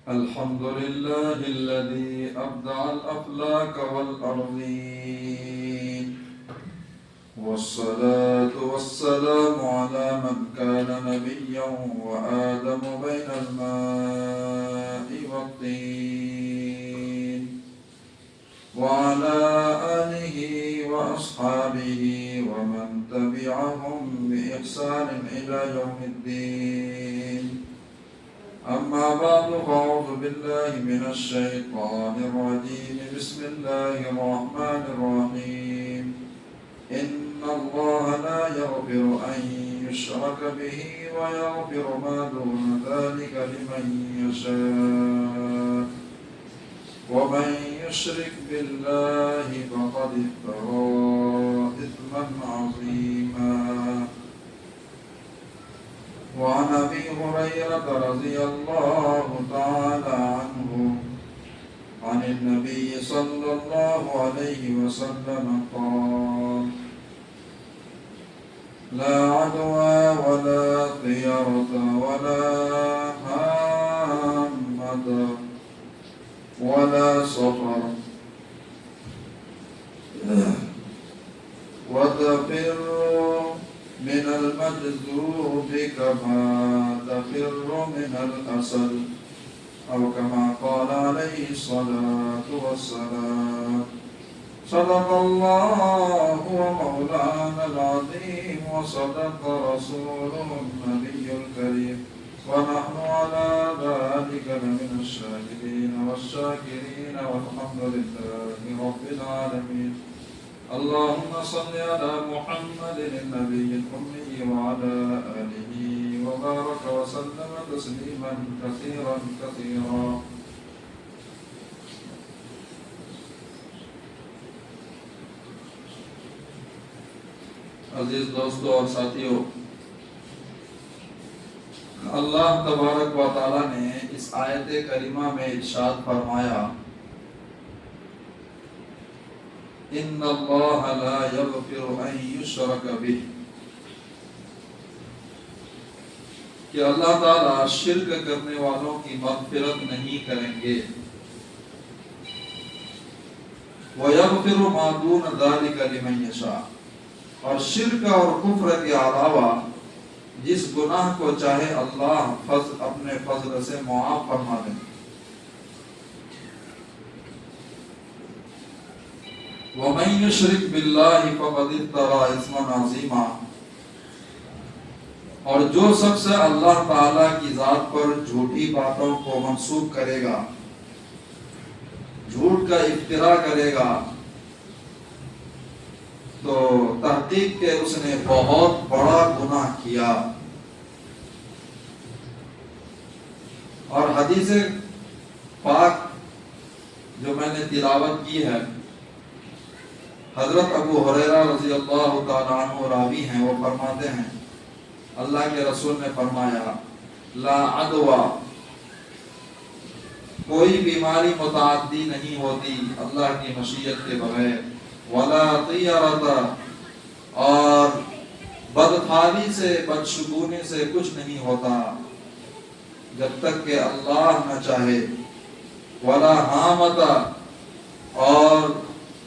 الحمد لله الذي أبدع الأفلاك والأرضين، والصلاة والسلام على من كان نبيا وآدم بين الماء والطين، وعلى آله وأصحابه ومن تبعهم بإحسان إلى يوم الدين. أما بعد فأعوذ بالله من الشيطان الرجيم. بسم الله الرحمن الرحيم. إن الله لا يغفر أن يشرك به ويغفر ما دون ذلك لمن يشاء، ومن يشرك بالله فقد افترى إثما عظيما. وعن أبي هريرة رضي الله تعالى عنه عن النبي صلى الله عليه وسلم قال: لا عدوى ولا طيرة ولا هامة ولا سفر وتفر من المجذوب كما تفر من الأسد، أو كما قال عليه الصلاة والسلام. صدق الله ومولانا العظيم، وصدق رسوله النبي الكريم، ونحن على ذلك لمن الشاهدين والشاكرين، والحمد لله رب العالمين. اللهم صل على محمد النبي الأمي وعلى آله وبارك وسلم تسليما كثيرا كثيرا. عزیز دوستو اور ساتھیو، اللہ تبارک و تعالی نے اس آیت کریمہ میں ارشاد فرمایا: ان اللہ لا یغفر ان یشرک بہ، کہ اللہ تعالیٰ شرک کرنے والوں کی مغفرت نہیں کریں گے. وَيَغْفِرُ مَا دُونَ ذَلِكَ لِمَن يَشَاءُ، اور شرک اور کفر کے علاوہ جس گناہ کو چاہے اللہ اپنے فضل سے معاف فرما دیں. وَمَن يُشْرِكْ بِاللَّهِ فَقَدِ افْتَرَىٰ إِثْمًا عَظِيمًا، اور جو شخص اللہ تعالیٰ کی ذات پر جھوٹی باتوں کو منسوب کرے گا، جھوٹ کا افتراء کرے گا، تو تحقیق کہ اس نے بہت بڑا گناہ کیا. اور حدیث پاک جو میں نے تلاوت کی ہے، حضرت ابو ہریرہ رضی اللہ تعالیٰ عنہ راوی ہیں، وہ فرماتے ہیں اللہ کے رسول نے فرمایا: لا عدوى، کوئی بیماری متعدی نہیں ہوتی اللہ کی مشیت کے بغیر. ولا طیرۃ، اور بدحالی سے بدشگونی سے کچھ نہیں ہوتا جب تک کہ اللہ نہ چاہے. ولا حامۃ، اور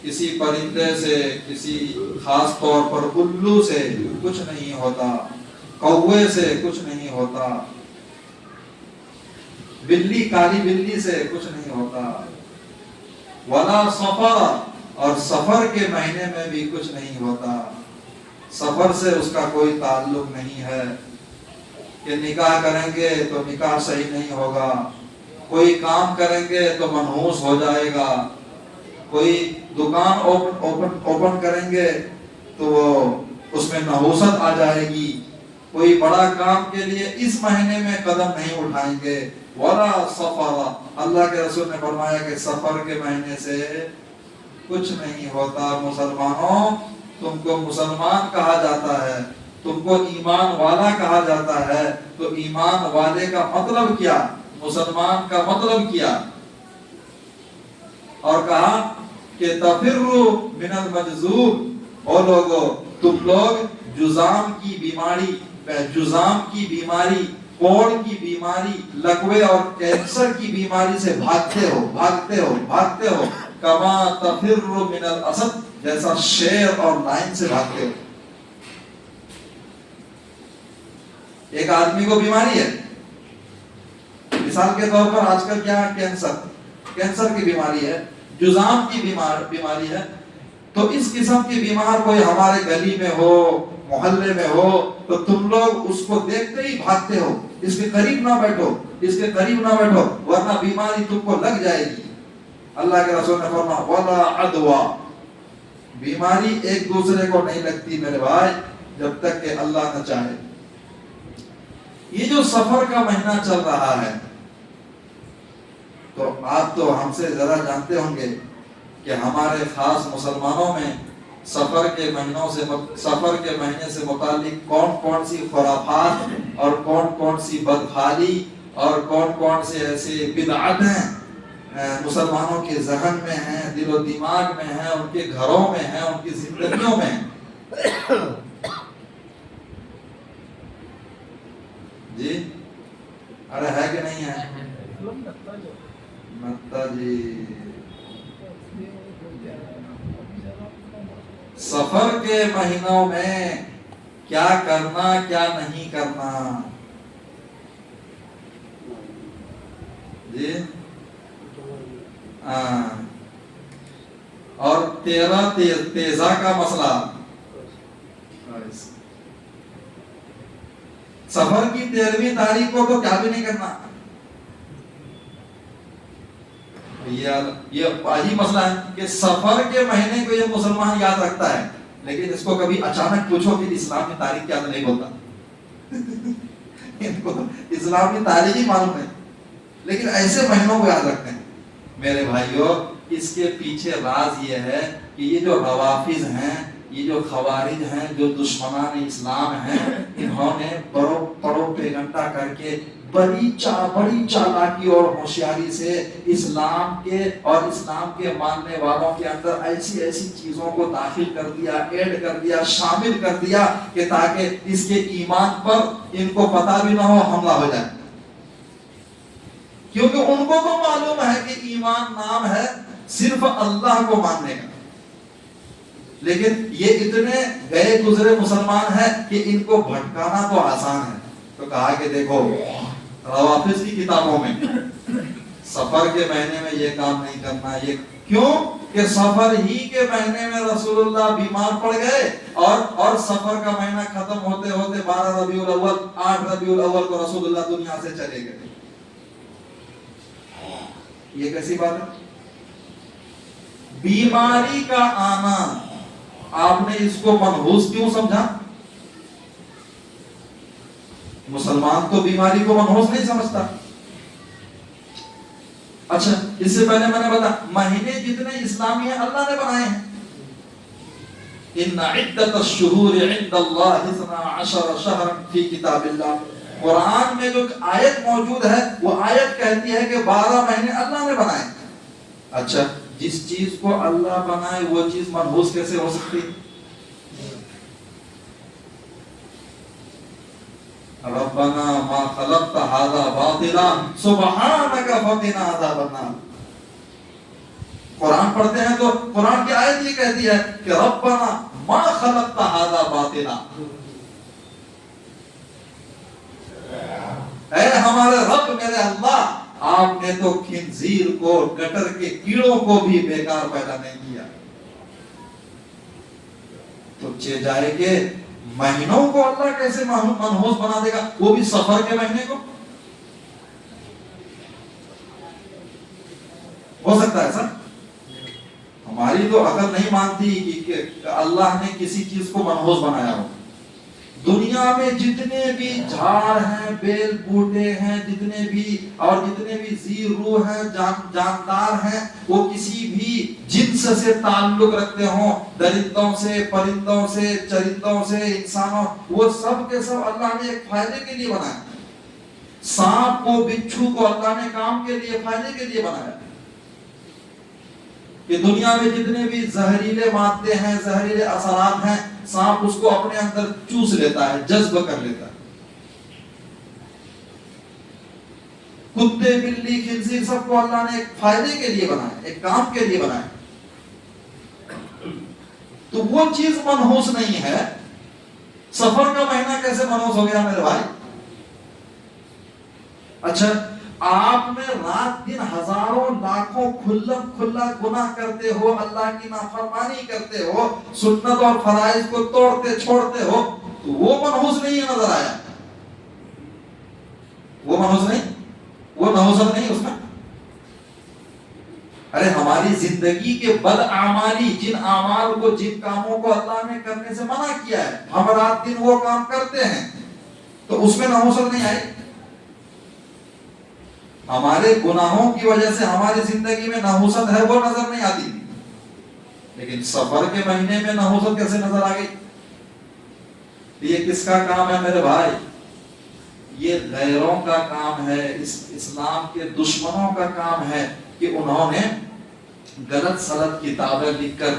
کسی پرندے سے، کسی خاص طور پر الو سے کچھ نہیں ہوتا، کوے سے کچھ نہیں ہوتا، بلی، کالی بلی سے کچھ نہیں ہوتا. ولا سفر، اور سفر کے مہینے میں بھی کچھ نہیں ہوتا. سفر سے اس کا کوئی تعلق نہیں ہے کہ نکاح کریں گے تو نکاح صحیح نہیں ہوگا، کوئی کام کریں گے تو منحوس ہو جائے گا، کوئی دکان اوپن کریں گے تو اس میں نحوست آ جائے گی، کوئی بڑا کام کے لیے اس مہینے میں قدم نہیں اٹھائیں گے. ولا سفر، اللہ کے رسول نے فرمایا کہ سفر کے مہینے سے کچھ نہیں ہوتا. مسلمانوں، تم کو مسلمان کہا جاتا ہے، تم کو ایمان والا کہا جاتا ہے، تو ایمان والے کا مطلب کیا، مسلمان کا مطلب کیا؟ اور کہا کہ تفروا من المجذوب، اور لوگوں تم لوگ جزام کی بیماری कोड़ की बीमारी, लकवे और कैंसर की बीमारी से भागते हो भागते हो भागते हो, कमा तफिर्रु मिनल असद, जैसा शेर और लायन से भागते हो। एक आदमी को बीमारी है, मिसाल के तौर पर आजकल क्या है, कैंसर की बीमारी है, जुजाम की बीमारी है, तो इस किस्म की बीमार कोई हमारे गली में हो, मोहल्ले में हो, तो तुम लोग उसको देखते ही भागते हो, इसके करीब ना बैठो, इसके करीब ना बैठो, वरना बीमारी तुमको लग जाएगी। अल्लाह के रसूल ने फरमाया वला अदवा, बीमारी एक दूसरे को नहीं लगती मेरे भाई, जब तक कि अल्लाह न चाहे। ये जो सफर का महीना चल रहा है, तो आप तो हमसे ज्यादा जानते होंगे कि हमारे खास मुसलमानों में सफर के महीने से मुतालिक कौन कौन सी खुराफात और कौन कौन सी बदहाली और कौन कौन से ऐसे बिदअत हैं मुसलमानों के जहन में हैं, दिलो दिमाग में हैं, उनके घरों में हैं, उनकी जिंदगियों में हैं। जी अरे है कि नहीं है? मत्ता जी, सफर के महीनों में क्या करना क्या नहीं करना जी। और तेजा का मसला, सफर की 13वीं तारीख को तो क्या भी नहीं करना, ये ही मसला है कि सफर के महीने को ये मुसलमान याद रखता है, लेकिन इसको कभी अचानक पूछो कि इस्लाम में तारीख क्या, तो नहीं बोलता। इनको इस्लाम की तारीख ही मालूम है, लेकिन ऐसे महीनों को याद रखते हैं। मेरे भाइयों, इसके पीछे राज ये है कि ये जो रवाफिज हैं, ये जो खवारिज हैं, जो दुश्मनान इस्लाम हैं, इन्होंने प्रोपेगेंडा करके बड़ी चालाकी और होशियारी से इस्लाम के और इस्लाम के मानने वालों के अंदर ऐसी ऐसी चीजों को दाखिल कर दिया, ऐड कर दिया, शामिल कर दिया कि ताकि इसके ईमान पर इनको पता भी ना हो, हमला हो जाए। क्योंकि उनको तो मालूम है कि ईमान नाम है सिर्फ अल्लाह को मानने का, लेकिन ये इतने गए गुजरे मुसलमान हैं कि इनको भटकाना तो आसान है। तो कहा कि देखो, रवाफिज की किताबों में सफर के महीने में ये काम नहीं करना, ये क्यों कि सफर ही के महीने में रसूलुल्लाह बीमार पड़ गए और सफर का महीना खत्म होते होते 12 रबीउल अव्वल 8 रबीउल अव्वल को रसूलुल्लाह दुनिया से चले गए। ये कैसी बात है? बीमारी का आना आपने इसको मनहूस क्यों समझा? मुसलमान तो बीमारी को मनहूस नहीं समझता। अच्छा, इससे पहले मैंने बताया महीने जितने इस्लामी हैं अल्लाह ने बनाए हैं। इन्ना इद्दतश-शुहूरि इंदल्लाहि 12 शहरन फी किताबिल्लाह, कुरान में जो आयत मौजूद है वो आयत कहती है कि 12 महीने अल्लाह ने बनाए। अच्छा, जिस चीज को अल्लाह बनाए वो चीज मनहूस कैसे हो सकती? रब्बना मा खलक़्ता हाज़ा बातिला सुब्हानका फ़क़िना अज़ाबन्नार। कुरान पढ़ते हैं तो कुरान की आयत ये कहती है कि रब्बना मा खलक़्ता हाज़ा बातिला, ऐ हमारे रब मेरे अल्लाह, आपने तो खिंजीर को, गटर के कीड़ों को भी बेकार पैदा नहीं किया। तो चे जाएंगे महीनों को अल्लाह कैसे मनहूस बना देगा, वो भी सफर के महीने को? हो सकता है सर? हमारी तो अकल नहीं मानती कि अल्लाह ने किसी चीज को मनहूस बनाया हो। दुनिया में जितने भी झाड़ हैं, बेल बूटे हैं, जितने भी जी रूह हैं, जानदार हैं, वो किसी भी जिन्स से ताल्लुक रखते हो, दरिंदों से, परिंदों से, चरिंदों से, इंसानों, वो सब के सब अल्लाह ने एक फायदे के लिए बनाया। सांप को, बिच्छू को अल्लाह ने काम के लिए, फायदे के लिए बनाया। कि दुनिया में जितने भी जहरीले मादे हैं, जहरीले असरात हैं, सांप उसको अपने अंदर चूस लेता है, जज्ब कर लेता है। کتے بلی خنزیر سب کو اللہ نے ایک فائدے کے لیے بنایا، ایک کام کے لیے بنایا. تو وہ چیز منحوس نہیں ہے. سفر کا مہینہ کیسے منحوس ہو گیا میرے بھائی؟ اچھا آپ میں رات دن ہزاروں لاکھوں کھلا گناہ کرتے ہو، اللہ کی نافرمانی کرتے ہو، سنت اور فرائض کو توڑتے چھوڑتے ہو، تو وہ منحوس نہیں نظر آیا. وہ منحوس نہیں، وہ نحوست نہیں اس میں. ارے ہماری زندگی کے بد اعمالی، جن اعمال کو، جن کاموں کو اللہ نے کرنے سے منع کیا ہے، ہم رات دن وہ کام کرتے ہیں، تو اس میں نحوست نہیں آئی. ہمارے گناہوں کی وجہ سے ہماری زندگی میں نحوست ہے، وہ نظر نہیں آتی. لیکن سفر کے مہینے میں نحوست کیسے نظر آ گئی؟ یہ کس کا کام ہے میرے بھائی؟ یہ غیروں کا کام ہے، اسلام کے دشمنوں کا کام ہے کہ انہوں نے غلط سلط کتابیں لکھ کر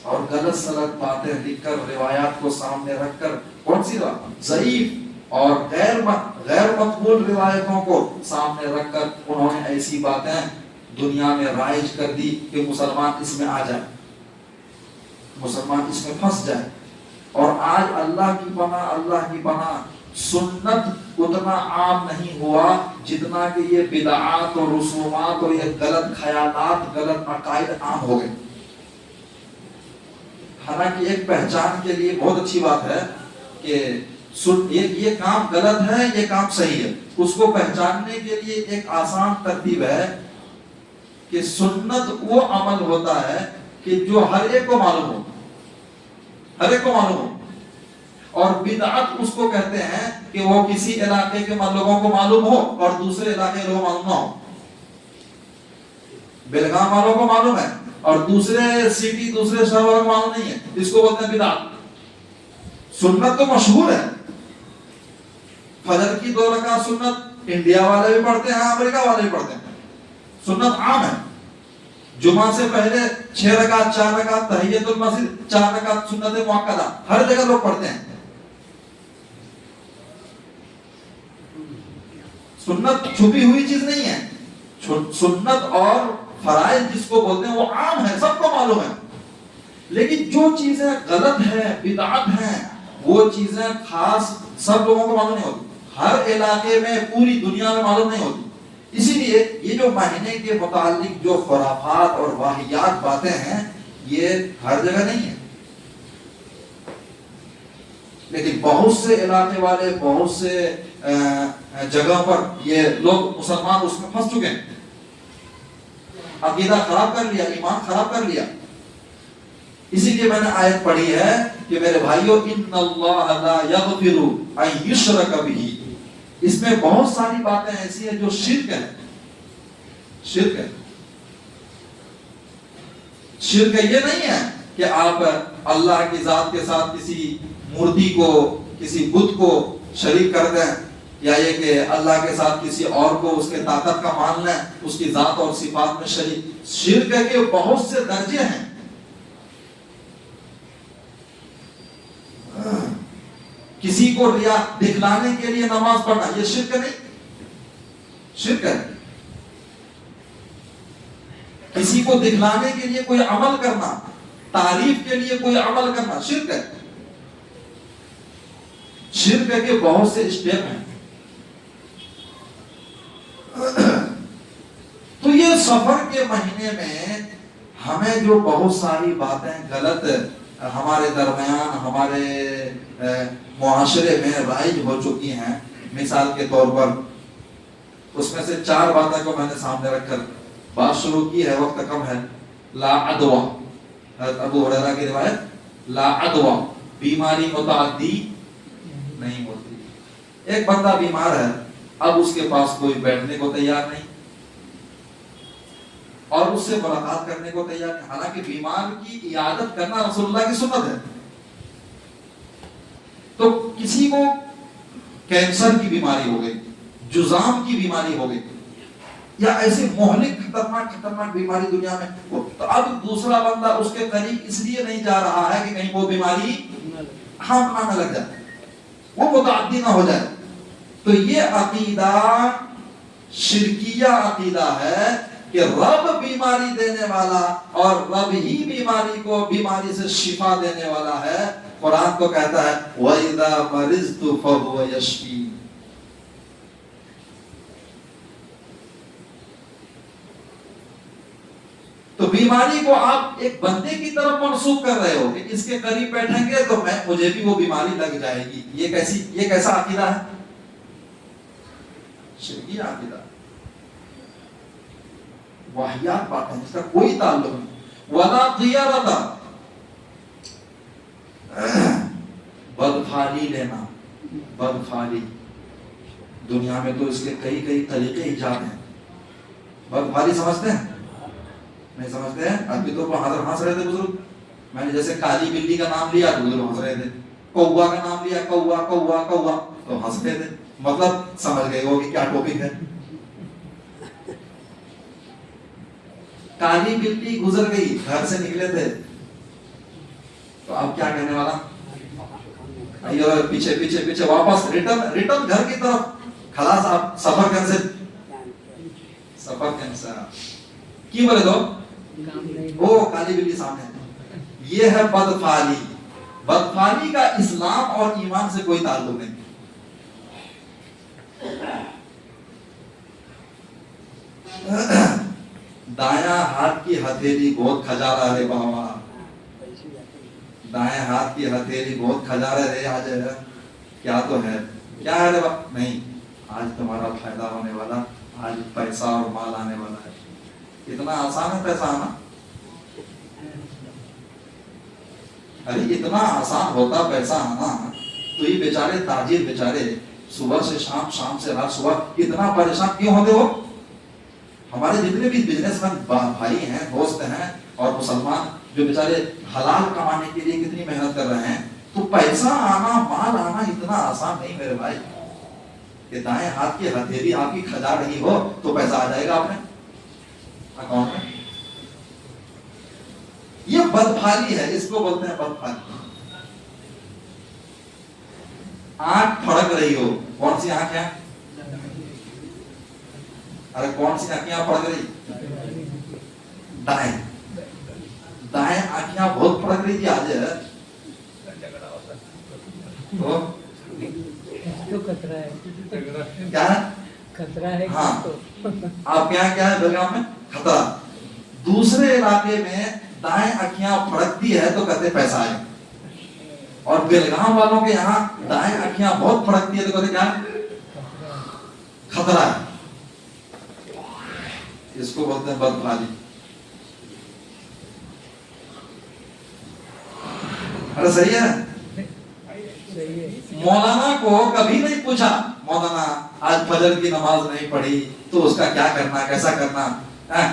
اور غلط سلط باتیں لکھ کر، روایات کو سامنے رکھ کر، کون سی ضعیف اور غیر مقبول روایتوں کو سامنے رکھ کر انہوں نے ایسی باتیں دنیا میں رائج کر دی کہ مسلمان اس میں آ جائے، مسلمان اس میں پھنس جائے. اور آج اللہ کی پناہ سنت اتنا عام نہیں ہوا جتنا کہ یہ بدعات اور رسومات اور یہ غلط خیالات، غلط عقائد عام ہو گئے. حالانکہ ایک پہچان کے لیے بہت اچھی بات ہے کہ یہ کام غلط ہے، یہ کام صحیح ہے. اس کو پہچاننے کے لیے ایک آسان ترتیب ہے کہ سنت وہ عمل ہوتا ہے کہ جو ہر ایک کو معلوم ہو، ہر ایک کو معلوم ہو. اور بدعت اس کو کہتے ہیں کہ وہ کسی علاقے کے لوگوں کو معلوم ہو اور دوسرے علاقے کے لوگوں کو معلوم نہ ہو. بیلگام والوں کو معلوم ہے اور دوسرے سٹی، دوسرے شہر والوں کو معلوم نہیں ہے، اس کو بولتے ہیں بدعت. سنت تو مشہور ہے. فجر کی 2 رکعت سنت انڈیا والے بھی پڑھتے ہیں، امریکہ والے بھی پڑھتے ہیں. سنت عام ہے. جمعہ سے پہلے 6 رکعت، 4 رکعت تحیت المسجد، 4 رکعت سنت مؤکدہ، ہر جگہ لوگ پڑھتے ہیں. سنت چھپی ہوئی چیز نہیں ہے. سنت اور فرائض جس کو بولتے ہیں وہ عام ہے، سب کو معلوم ہے. لیکن جو چیزیں غلط ہیں، بدعت ہیں، وہ چیزیں خاص سب لوگوں کو معلوم نہیں ہوتی، ہر علاقے میں، پوری دنیا میں معلوم نہیں ہوتی. اسی لیے یہ جو مہینے کے متعلق جو خرافات اور واہیات باتیں ہیں، یہ ہر جگہ نہیں ہے. لیکن بہت سے علاقے والے، بہت سے جگہ پر یہ لوگ مسلمان اس میں پھنس چکے ہیں. عقیدہ خراب کر لیا، ایمان خراب کر لیا. اسی لیے میں نے آیت پڑھی ہے کہ میرے بھائیو، ان اللہ لا یغفر ان یشرک بہ. اس میں بہت ساری باتیں ایسی ہیں جو شرک ہے. شرک ہے. شرک یہ نہیں ہے کہ آپ اللہ کی ذات کے ساتھ کسی مورتی کو، کسی بت کو شریک کر دیں، یا یہ کہ اللہ کے ساتھ کسی اور کو اس کے طاقت کا مان لیں، اس کی ذات اور صفات میں شریک. شرک ہے کہ بہت سے درجے ہیں. کسی کو ریا دکھلانے کے لیے نماز پڑھنا، یہ شرک نہیں؟ شرک ہے. کسی کو دکھلانے کے لیے کوئی عمل کرنا، تعریف کے لیے کوئی عمل کرنا، شرک ہے. شرک ہے کہ بہت سے اسٹیپ ہیں. تو یہ سفر کے مہینے میں ہمیں جو بہت ساری باتیں غلط ہمارے درمیان، ہمارے معاشرے میں رائج ہو چکی ہیں، مثال کے طور پر اس میں سے 4 باتوں کو میں نے سامنے رکھ کر بات شروع کی ہے، وقت کم ہے. لا عدوہ، حضرت ابو ہریرہ کی روایت، لا عدوہ، بیماری متعدی نہیں ہوتی. ایک بندہ بیمار ہے، اب اس کے پاس کوئی بیٹھنے کو تیار نہیں اور اس سے ملاقات کرنے کو تیار نہیں. حالانکہ بیمار کی عیادت کرنا رسول اللہ کی سنت ہے. تو کسی کو کینسر کی بیماری ہو گئی، جذام کی بیماری ہو گئی، یا ایسی مہلک خطرناک بیماری دنیا میں، تو اب دوسرا بندہ اس کے قریب اس لیے نہیں جا رہا ہے کہ کہیں وہ بیماری ہم نہ لگ جائے، وہ متعدی نہ ہو جائے. تو یہ عقیدہ शिरकिया अकीदा है कि रब बीमारी देने वाला और रब ही बीमारी से शिफा देने वाला है। कुरान तो कहता है वइदा मरिज़तु फहुव यशफी। तो बीमारी को आप एक बंदे की तरफ मंसूब कर रहे हो कि इसके करीब बैठेंगे तो मुझे भी वो बीमारी लग जाएगी। ये कैसा अकीदा है? शिरकी अकीदा, वाहियात बात है जिसका कोई ताल्लुक नहीं। वला गियरता, बदफाली लेना, बदफाली दुनिया में तो इसके कई तरीके इजाद हैं। बदफाली समझते हैं? नहीं समझते हैं? अभी तो हंस रहे थे बुजुर्ग, मैंने जैसे काली बिल्ली का नाम लिया तो बुजुर्ग हंस रहे थे, कौवा का नाम लिया कौवा कौवा कौवा तो हंस रहे थे, मतलब समझ गए वो कि क्या टॉपिक है। काली बिल्ली गुजर गई, घर से निकले थे तो अब क्या कहने वाला, पीछे पीछे पीछे वापस रिटर्न घर की तरफ, खलास आप सफर कैंसर क्यों बोले तो वो काली बिल्ली सामने। ये है बदफाली। बदफाली का इस्लाम और ईमान से कोई ताल्लुक नहीं। दाया हाथ की हथेली बहुत खजारा रे बाबा, दाएं हाथ की हथेली बहुत खजारा रे, आज क्या तो है, क्या है रे बाबा? नहीं, आज तुम्हारा फायदा होने वाला, आज पैसा और माल आने वाला है। इतना आसान है पैसा आना? अरे इतना आसान होता पैसा आना तो ये बेचारे ताजिर बेचारे सुबह से शाम, शाम से रात, सुबह इतना परेशान क्यों होते हो? हमारे जितने भी बिजनेसमैन भाई हैं, दोस्त हैं और मुसलमान जो बेचारे हलाल कमाने के लिए कितनी मेहनत कर रहे हैं, तो पैसा आना, माल आना इतना आसान नहीं मेरे भाई। कि दाएं हाथ की हथेली आपकी खजा रही हो तो पैसा आ जाएगा अपने अकाउंट में। ये बदफाली है, इसको बोलते हैं बदफाली। आंख फड़क रही हो, कौन सी आंख है? अरे कौन सी आंखियां फड़क रही? दाएं आंखियां बहुत फड़क रही थी आज, तो खतरा है। क्या खतरा है? हाँ, आपके यहाँ क्या है बेलगाम में? खतरा। दूसरे इलाके में दाएं आंखियां फड़कती है तो कहते पैसा है, और बेलगाम वालों के यहाँ दाएं आंखियां बहुत फड़कती है तो कहते क्या? खतरा है। इसको बोलते हैं बदफाली। अरे सही है। मौलाना को कभी नहीं पूछा, मौलाना आज फजर की नमाज नहीं पढ़ी तो उसका क्या करना, कैसा करना?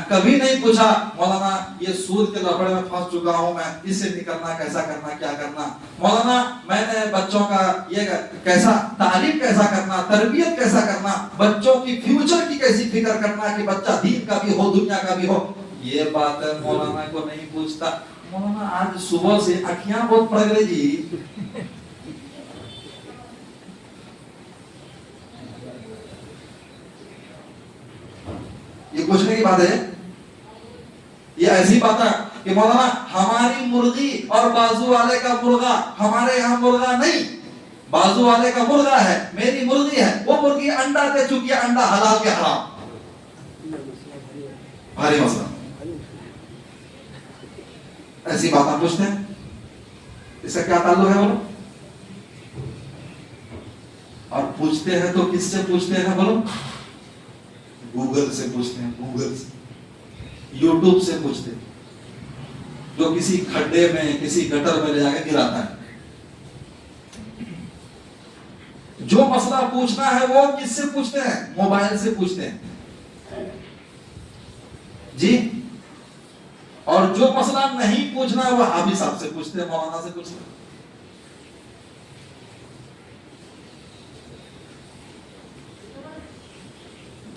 कभी नहीं पूछा मौलाना ये सूद के लफड़े में फंस चुका हूं मैं, इससे निकलना कैसा करना, क्या करना? मौलाना मैंने बच्चों का ये कैसा तालीम कैसा करना, तरबियत कैसा करना, बच्चों की फ्यूचर की कैसी फिक्र करना कि बच्चा दीन का भी हो दुनिया का भी हो, ये बात मौलाना को नहीं पूछता। मौलाना आज सुबह से अखियां बहुत फड़क रही जी। ये पूछने की बात है? ये ऐसी बात है कि मौलाना हमारी मुर्गी और बाजू वाले का मुर्गा, हमारे यहाँ मुर्गा नहीं, बाजू वाले का मुर्गा है, मेरी मुर्गी है, वो मुर्गी अंडा दे चुकी है, अंडा हलाल के हराम। भारी मसला। ऐसी बात आप पूछते हैं, इसका क्या ताल्लुक है बोलो? और पूछते हैं तो किससे पूछते हैं बोलो? गूगल से पूछते हैं, गूगल से, यूट्यूब से पूछते हैं, जो किसी खड्डे में किसी गटर में ले जाकर गिराता है। जो मसला पूछना है वो किससे पूछते हैं? मोबाइल से पूछते हैं जी। और जो मसला नहीं पूछना है वो हाफिज साहब से पूछते हैं, मौलाना से पूछते हैं।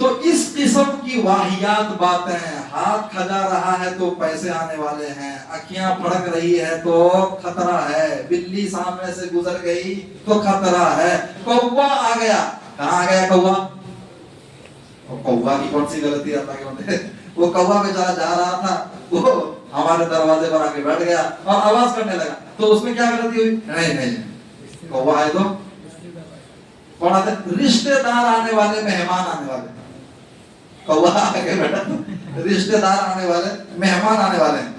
तो इस किस्म की वाहियात बातें, हाथ खजा रहा है तो पैसे आने वाले हैं, अखियां फड़क रही है तो खतरा है, बिल्ली सामने से गुजर गई तो खतरा है, कौवा आ गया, कहां आ गया कौवा? और कौवा की कौन सी गलती है अल्लाह के बंदे? वो कौवा बेचारा जा रहा था, वो हमारे दरवाजे पर आके बैठ गया और आवाज करने लगा, तो उसमें क्या गलती हुई? नहीं नहीं, कौवा है तो कौन आते? रिश्तेदार आने वाले, मेहमान आने वाले। कौवा आके बैठा, रिश्तेदार आने वाले, मेहमान आने वाले हैं।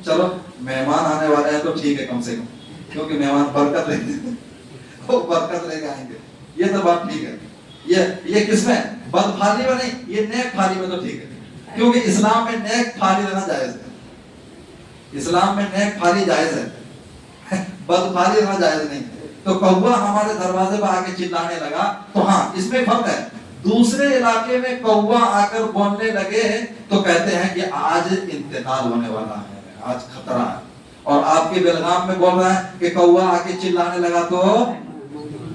चलो मेहमान आने वाले हैं तो ठीक है कम से कम, क्योंकि मेहमान बरकत लेंगे, वो बरकत लेके आएंगे, ये तो बात ठीक है। ये किसमें? बदफाली में नहीं, ये नेक फाली में तो ठीक है, क्योंकि इस्लाम में नेक फाली लेना जायज है। इस्लाम में नेक फाली जायज है, बदफाली लेना जायज नहीं। तो कौवा हमारे दरवाजे पर आके चिल्लाने लगा, तो हाँ इसमें फर्क है। दूसरे इलाके में कौवा आकर बोलने लगे तो कहते हैं कि आज इंतकाल होने वाला है, आज खतरा है। और आपके बेलगाम में बोल रहा है कि कौवा आके चिल्लाने लगा तो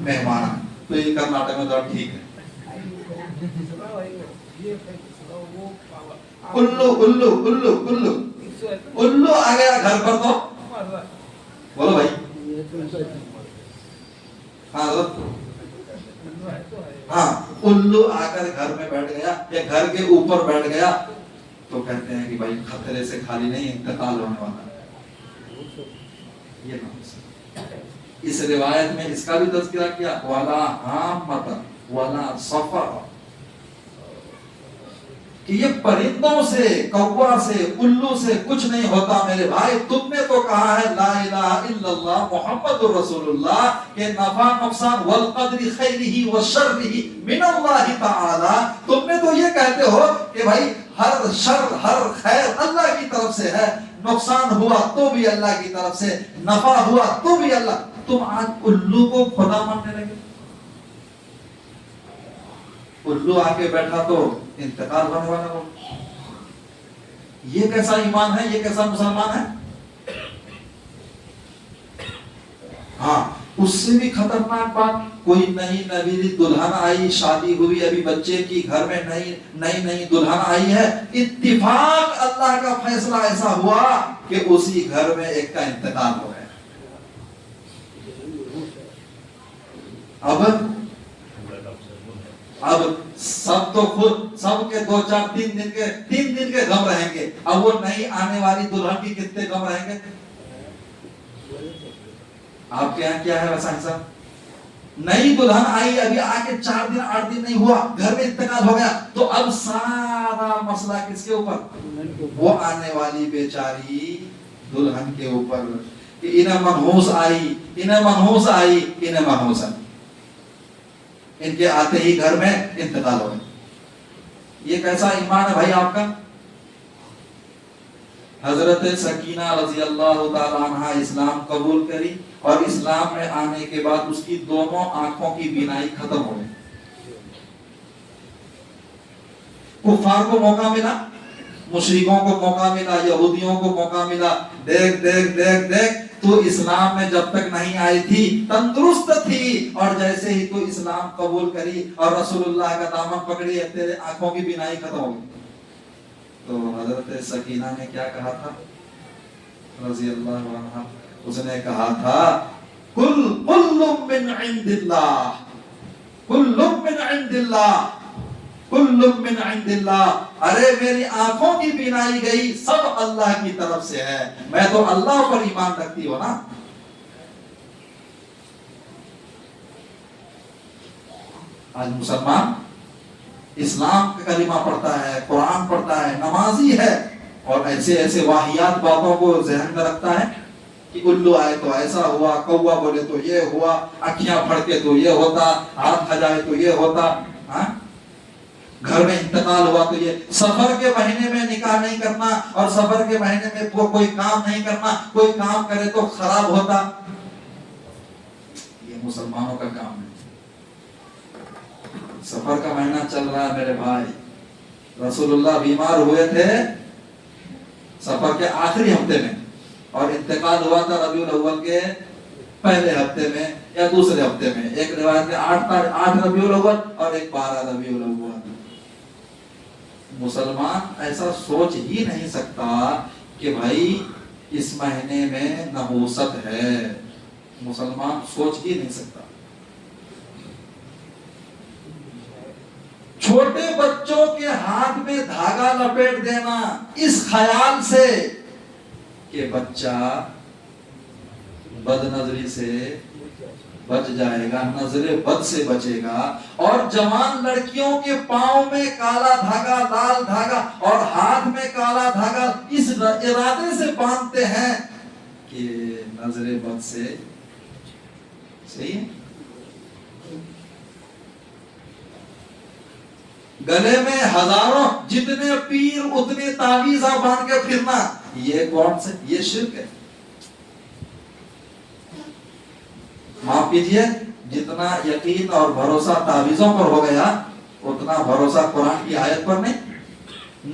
मेहमान। तो ये कर्नाटक में तो ठीक है। उल्लू उल्लू उल्लू उल्लू उल्लू आ गया घर पर तो बोलो भाई। हाँ, उल्लू आकर घर में बैठ गया या घर के ऊपर बैठ गया तो कहते हैं कि भाई खतरे से खाली नहीं, इंतकाल होने वाला है। ये इस रिवायत में इसका भी तज़किरा किया, वाला हामत वाला सफर, कि ये परिंदों से, कौवा से, उल्लू से कुछ नहीं होता मेरे भाई। तुमने तो कहा है ला इलाहा इल्लल्लाह मुहम्मदुर रसूलुल्लाह के नफा नुकसान वल कदरी खैरिही व शर्रिही मिनल्लाहि तआला। तुमने तो ये कहते हो कि भाई हर शर हर खैर अल्लाह की तरफ से है, नुकसान हुआ तो भी अल्लाह की तरफ से, नफा हुआ तो भी अल्लाह। तुम आज उल्लू को खुदा मानने लगे। उल्लू आके बैठा तो इंतकाल होने वाला हो। ये कैसा ईमान है? ये कैसा मुसलमान है? हाँ, उससे भी खतरनाक बात, कोई नई नवीली दुल्हन आई, शादी हुई अभी बच्चे की, घर में नई दुल्हन आई है, इत्तिफाक अल्लाह का फैसला ऐसा हुआ कि उसी घर में एक का इंतकाल हो गया। अब सब तो खुद सबके 3 दिन के गम रहेंगे। अब वो नई आने वाली दुल्हन की कितने गम रहेंगे? आपके यहाँ क्या है वैसा हिसाब? नई दुल्हन आई, अभी आके 4 दिन 8 दिन नहीं हुआ, घर में इंतकाल हो गया, तो अब सारा मसला किसके ऊपर? वो आने वाली बेचारी दुल्हन के ऊपर कि इन्हें मनहूस आई, इन्हें मनहूस आई, इन्हें मनहूस आई। इनके आते ही घर में इंतकाल हो गया। ये कैसा ईमान है भाई आपका? हजरत सकीना रजी अल्लाह ताला अन्हा इस्लाम कबूल करी और इस्लाम में आने के बाद उसकी दोनों आंखों की बीनाई खत्म हो गई। कुफार को मौका मिला, मुशरिकों को मौका मिला, यहूदियों को मौका मिला, देख देख देख देख तो इस्लाम में जब तक नहीं आई थी तंदुरुस्त थी, और जैसे ही तो इस्लाम कबूल करी और रसूलुल्लाह का दामन पकड़ी, तेरे आंखों की बीनाई खत्म हो गई। तो हजरत सकीना ने क्या कहा था रजी अल्लाह अन्हा? उसने कहा था कुल्लु मिन इंदिल्लाह, कुल्लु मिन इंदिल्लाह, कुल्लु मिन इंदिल्लाह। अरे मेरी आंखों की बीनाई गई, सब अल्लाह की तरफ से है, मैं तो अल्लाह पर ईमान रखती हूँ ना। आज मुसलमान इस्लाम का कलिमा पढ़ता है, कुरान पढ़ता है, नमाजी है, और ऐसे ऐसे वाहियात बातों को ज़हन में रखता है कि उल्लू आए तो ऐसा हुआ, कौवा बोले तो ये हुआ, अखियां फड़के तो ये होता, हाथ खजाए तो ये होता, हाँ? घर में इंतकाल हुआ तो ये। सफर के महीने में निकाह नहीं करना और सफर के महीने में कोई काम नहीं करना, कोई काम करे तो खराब होता। ये मुसलमानों का काम है। सफर का महीना चल रहा है मेरे भाई, रसूलुल्लाह बीमार हुए थे सफर के आखिरी हफ्ते में और इंतकाल हुआ था रबीउल अव्वल के पहले हफ्ते में या दूसरे हफ्ते में। एक रिवायत में 8 रबीउल अव्वल और एक 12 रबीउल अव्वल। मुसलमान ऐसा सोच ही नहीं सकता कि भाई इस महीने में नहूसत है, मुसलमान सोच ही नहीं सकता। چھوٹے بچوں کے ہاتھ میں دھاگا لپیٹ دینا اس خیال سے کہ بچہ بد نظری سے بچ جائے گا، نظر بد سے بچے گا، اور جوان لڑکیوں کے پاؤں میں کالا دھاگا، لال دھاگا اور ہاتھ میں کالا دھاگا اس ارادے سے باندھتے ہیں کہ نظر بد سے صحیح ہے۔ گلے میں ہزاروں جتنے پیر اتنے تعویذہ باندھ کے پھرنا، یہ کون سے؟ یہ شرک ہے۔ معاف کیجئے، جتنا یقین اور بھروسہ تعویذوں پر ہو گیا اتنا بھروسہ قرآن کی آیت پر نہیں۔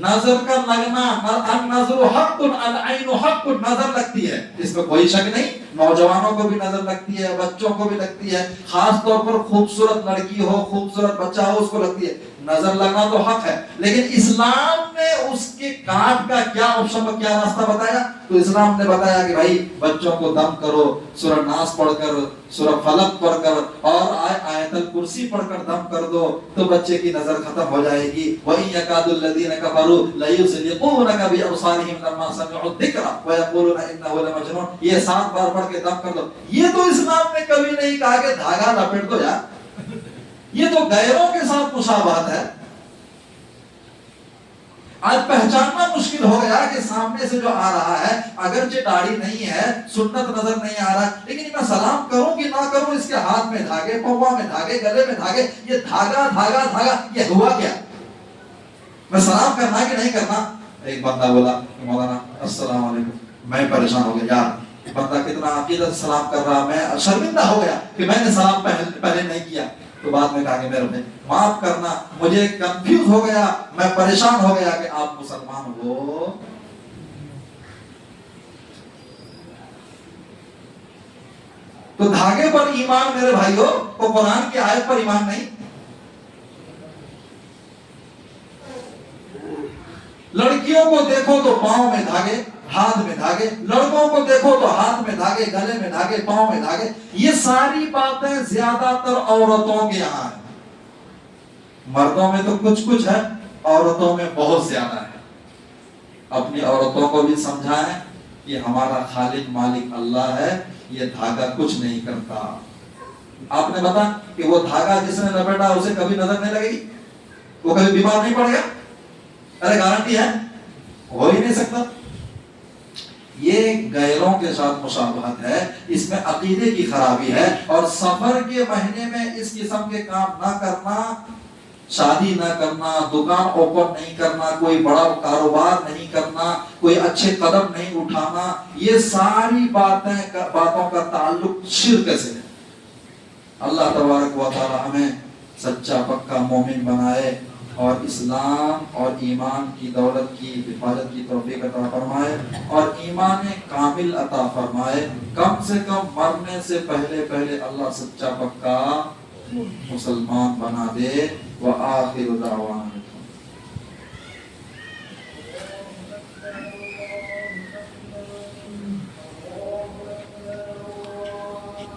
نظر کا لگنا، النظر حق، العین حق، نظر لگتی ہے، اس میں کوئی شک نہیں، نوجوانوں کو بھی نظر لگتی ہے، بچوں کو بھی لگتی ہے، خاص طور پر خوبصورت لڑکی ہو، خوبصورت بچہ ہو، اس کو لگتی ہے، نظر لگنا تو حق ہے۔ لیکن اسلام نے اس کے کاٹ کا کیا آپشن، کیا راستہ بتایا؟ تو اسلام نے بتایا کہ بھائی بچوں کو دم کرو، سورہ ناس پڑھ کر، سورہ فلق پڑھ کر اور آیت الکرسی پڑھ کر دم کر دو تو بچے کی نظر ختم ہو جائے گی۔ وَإِن يَكَادُ الَّذِينَ كَفَرُوا لَيُزْلِقُونَكَ بِأَبْصَارِهِمْ لَمَّا سَمِعُوا الذِّكْرَ وَيَقُولُونَ إِنَّهُ لَمَجْنُونٌ۔ یہ 7 بار پڑھ کے دم کر دو۔ یہ تو اسلام نے کبھی نہیں کہا کہ دھاگا لپیٹ دو یار، یہ تو غیروں کے ساتھ مشابہت ہے۔ آج پہچاننا مشکل ہو گیا کہ سامنے سے جو آ رہا ہے اگرچہ داڑھی نہیں ہے، سنت نظر نہیں آ رہا، لیکن میں سلام کروں کہ نہ کروں، اس کے ہاتھ میں دھاگے، پاؤں میں دھاگے، گلے میں دھاگے، یہ دھاگا دھاگا دھاگا، یہ ہوا کیا؟ میں سلام کرنا کہ نہیں کرنا؟ ایک بندہ بولا مولانا السلام علیکم، میں پریشان ہو گیا یار، بندہ کتنا عقیدت سلام کر رہا، میں شرمندہ ہو گیا کہ میں نے سلام پہلے نہیں کیا۔ تو بعد میں کہا کہ میرے بھائی معاف کرنا، مجھے کنفیوز ہو گیا، میں پریشان ہو گیا کہ آپ مسلمان ہو۔ تو دھاگے پر ایمان میرے بھائیو، تو قرآن کی آیت پر ایمان نہیں۔ لڑکیوں کو دیکھو تو پاؤں میں دھاگے، ہاتھ میں دھاگے، لڑکوں کو دیکھو تو ہاتھ میں دھاگے، گلے میں دھاگے، پاؤں میں دھاگے۔ یہ ساری باتیں زیادہ تر عورتوں کے یہاں ہیں، مردوں میں تو کچھ کچھ ہے، عورتوں میں بہت زیادہ ہے۔ اپنی عورتوں کو بھی سمجھائیں کہ ہمارا خالق مالک اللہ ہے، یہ دھاگا کچھ نہیں کرتا۔ آپ نے بتا کہ وہ دھاگا جس نے لپیٹا اسے کبھی نظر نہیں لگے گی، وہ کبھی بیمار نہیں پڑے گا؟ ارے گارنٹی ہے، ہو ہی نہیں سکتا۔ یہ غیروں کے ساتھ مشابہت ہے، اس میں عقیدے کی خرابی ہے، اور سفر کے مہینے میں اس قسم کے کام نہ کرنا، شادی نہ کرنا، دکان اوپن نہیں کرنا، کوئی بڑا کاروبار نہیں کرنا، کوئی اچھے قدم نہیں اٹھانا، یہ ساری باتوں کا تعلق شرک سے ہے۔ اللہ تبارک و تعالی ہمیں سچا پکا مومن بنائے اور اسلام اور ایمان کی دولت کی حفاظت کی توفیق عطا فرمائے اور ایمان کامل عطا فرمائے۔ کم سے کم مرنے سے پہلے اللہ سچا پکا مسلمان بنا دے۔ وآخر دعوانا